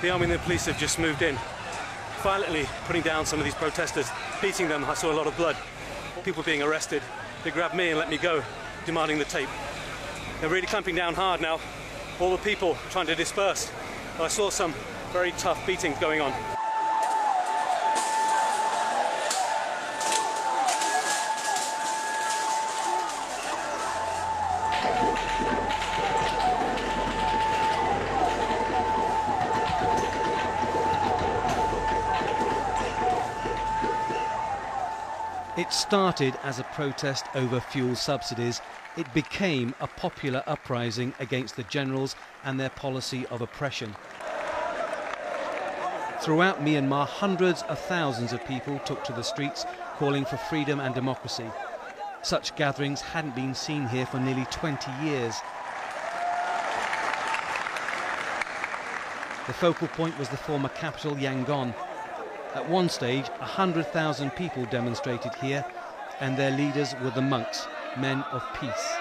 The army and the police have just moved in, violently putting down some of these protesters, beating them. I saw a lot of blood, people being arrested. They grabbed me and let me go, demanding the tape. They're really clamping down hard now. All the people trying to disperse. I saw some very tough beatings going on. It started as a protest over fuel subsidies. It became a popular uprising against the generals and their policy of oppression. Throughout Myanmar, hundreds of thousands of people took to the streets calling for freedom and democracy. Such gatherings hadn't been seen here for nearly 20 years. The focal point was the former capital, Yangon. At one stage, 100,000 people demonstrated here, and their leaders were the monks, men of peace.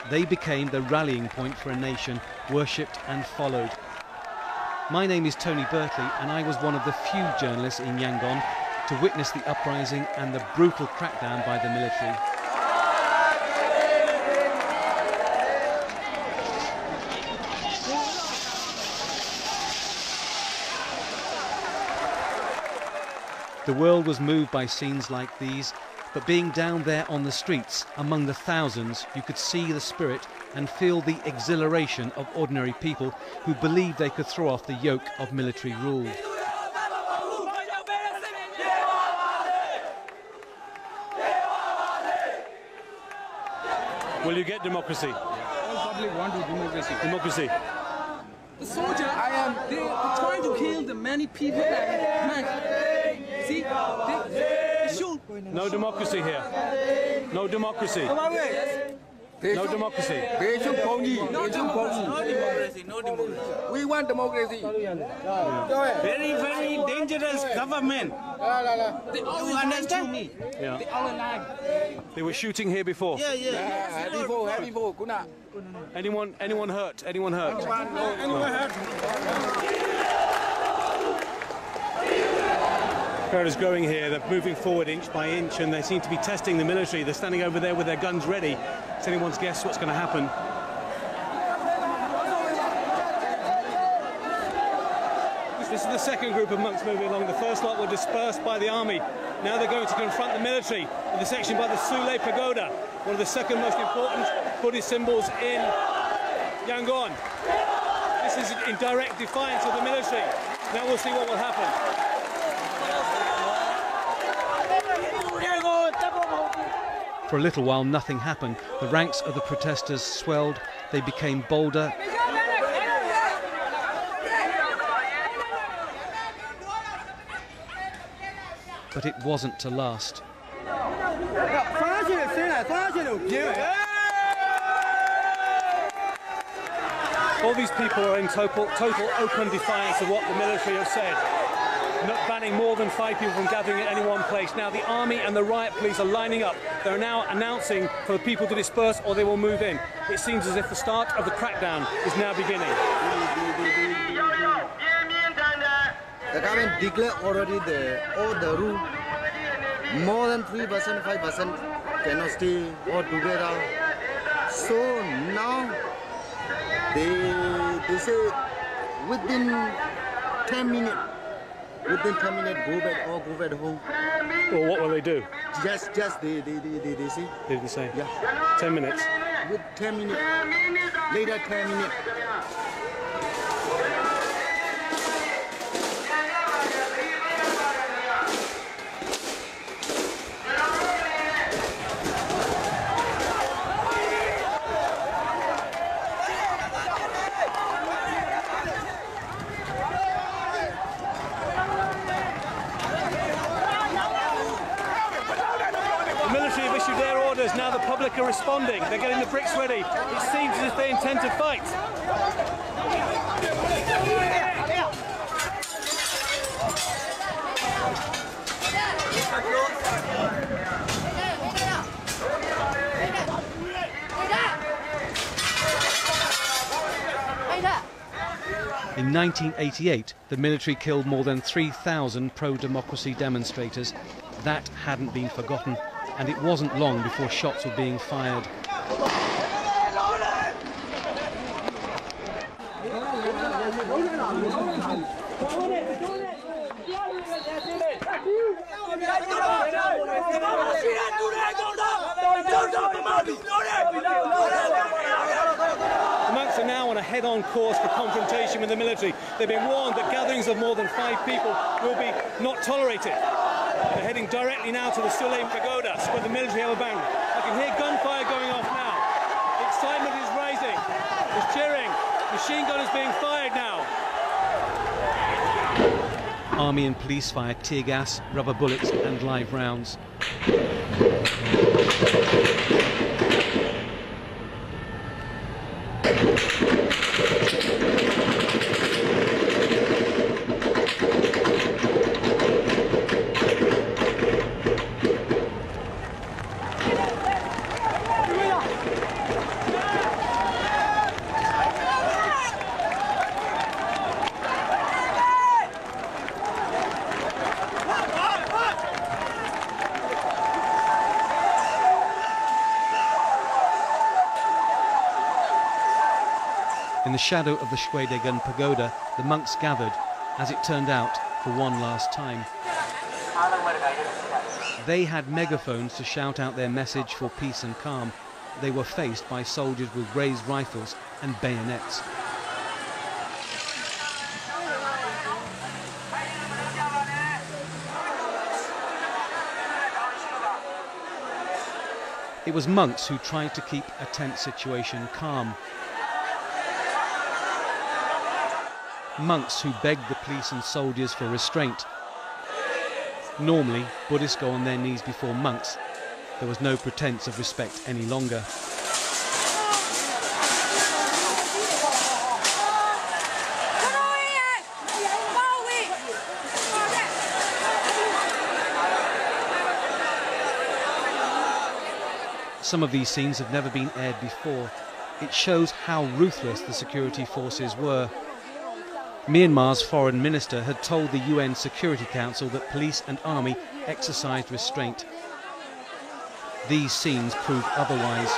They became the rallying point for a nation, worshipped and followed. My name is Tony Bertley, and I was one of the few journalists in Yangon to witness the uprising and the brutal crackdown by the military. The world was moved by scenes like these, but being down there on the streets, among the thousands, you could see the spirit and feel the exhilaration of ordinary people who believed they could throw off the yoke of military rule. Will you get democracy? All public want democracy. Democracy. The soldier, they're trying to kill the many people that see, they shoot. No democracy here. No democracy. No democracy. No democracy. No democracy. We want democracy. Very, very dangerous government. They all understand me. Yeah. They all alive. They were shooting here before. Yeah. Anyone hurt? Anyone hurt? The crowd is growing here. They're moving forward inch by inch, and they seem to be testing the military. They're standing over there with their guns ready. Does anyone's guess what's going to happen? This is the second group of monks moving along. The first lot were dispersed by the army. Now they're going to confront the military in the section by the Sule Pagoda, one of the second most important Buddhist symbols in Yangon. This is in direct defiance of the military. Now we'll see what will happen. For a little while, nothing happened. The ranks of the protesters swelled. They became bolder. But it wasn't to last. All these people are in total open defiance of what the military have said, not banning more than 5 people from gathering at any one place. Now the army and the riot police are lining up. They're now announcing for the people to disperse or they will move in. It seems as if the start of the crackdown is now beginning. The government declared already all the rule. More than 3%, 5% cannot stay all together. So now they say within 10 minutes. Within 10 minutes, go back home. Well, what will they do? Just they say. They didn't say. Yeah. 10 minutes. With 10 minutes. Later 10 minutes. Now the public are responding. They're getting the bricks ready. It seems as if they intend to fight. In 1988, the military killed more than 3,000 pro-democracy demonstrators. That hadn't been forgotten, and it wasn't long before shots were being fired. The monks are now on a head-on course for confrontation with the military. They've been warned that gatherings of more than 5 people will be not tolerated. They're heading directly now to the Sule Pagoda, where the military have a band. I can hear gunfire going off now. The excitement is rising. There's cheering. Machine gun is being fired now. Army and police fired tear gas, rubber bullets and live rounds. In the shadow of the Shwedagon Pagoda, the monks gathered, as it turned out, for one last time. They had megaphones to shout out their message for peace and calm. They were faced by soldiers with raised rifles and bayonets. It was monks who tried to keep a tense situation calm. Monks who begged the police and soldiers for restraint. Normally, Buddhists go on their knees before monks. There was no pretense of respect any longer. Some of these scenes have never been aired before. It shows how ruthless the security forces were. Myanmar's foreign minister had told the UN Security Council that police and army exercised restraint. These scenes prove otherwise.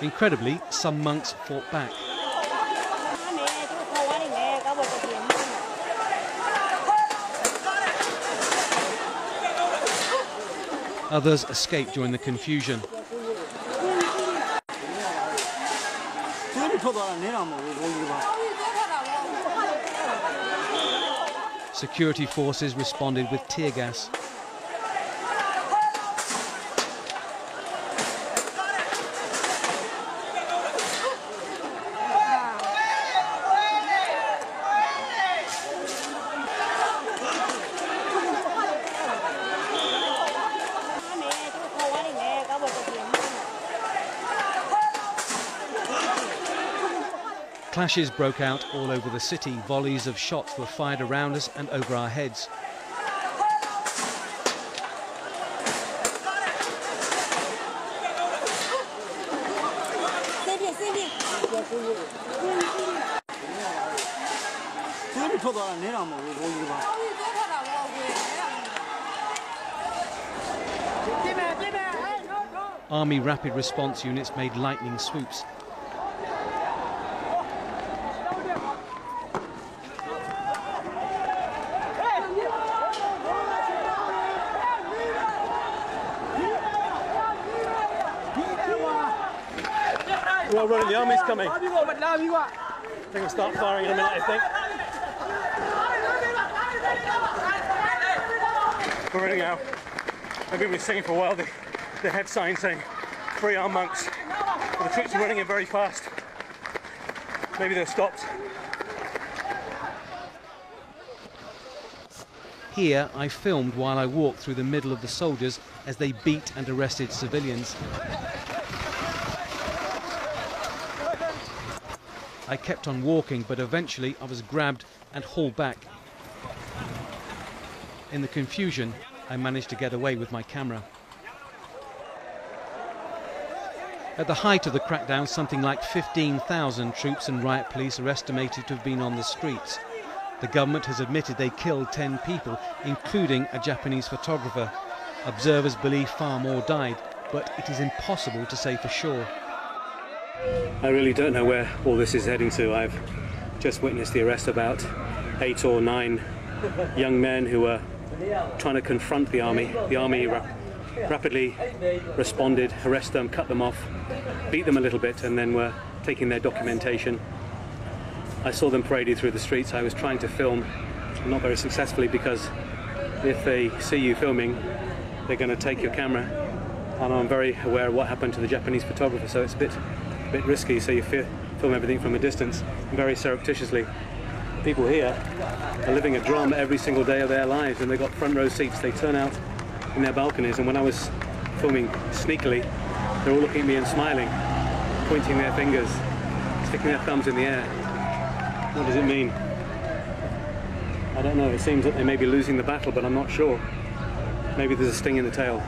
Incredibly, some monks fought back. Others escaped during the confusion. Security forces responded with tear gas. Clashes broke out all over the city. Volleys of shots were fired around us and over our heads. Army rapid response units made lightning swoops. Well, running, the army's coming. I think I'll start firing in a minute, I think. We're running out. I've been singing for a while, the head sign saying, "Free our monks." But the troops are running in very fast. Maybe they're stopped. Here, I filmed while I walked through the middle of the soldiers as they beat and arrested civilians. I kept on walking, but eventually I was grabbed and hauled back. In the confusion, I managed to get away with my camera. At the height of the crackdown, something like 15,000 troops and riot police are estimated to have been on the streets. The government has admitted they killed 10 people, including a Japanese photographer. Observers believe far more died, but it is impossible to say for sure. I really don't know where all this is heading to. I've just witnessed the arrest of about 8 or 9 young men who were trying to confront the army. The army rapidly responded, arrested them, cut them off, beat them a little bit, and then were taking their documentation. I saw them paraded through the streets. I was trying to film, not very successfully, because if they see you filming, they're going to take your camera. And I'm very aware of what happened to the Japanese photographer, so it's a bit risky, so you film everything from a distance, very surreptitiously. People here are living a drama every single day of their lives, and they've got front row seats. They turn out in their balconies, and when I was filming sneakily, they're all looking at me and smiling, pointing their fingers, sticking their thumbs in the air. What does it mean? I don't know. It seems that they may be losing the battle, but I'm not sure. Maybe there's a sting in the tail.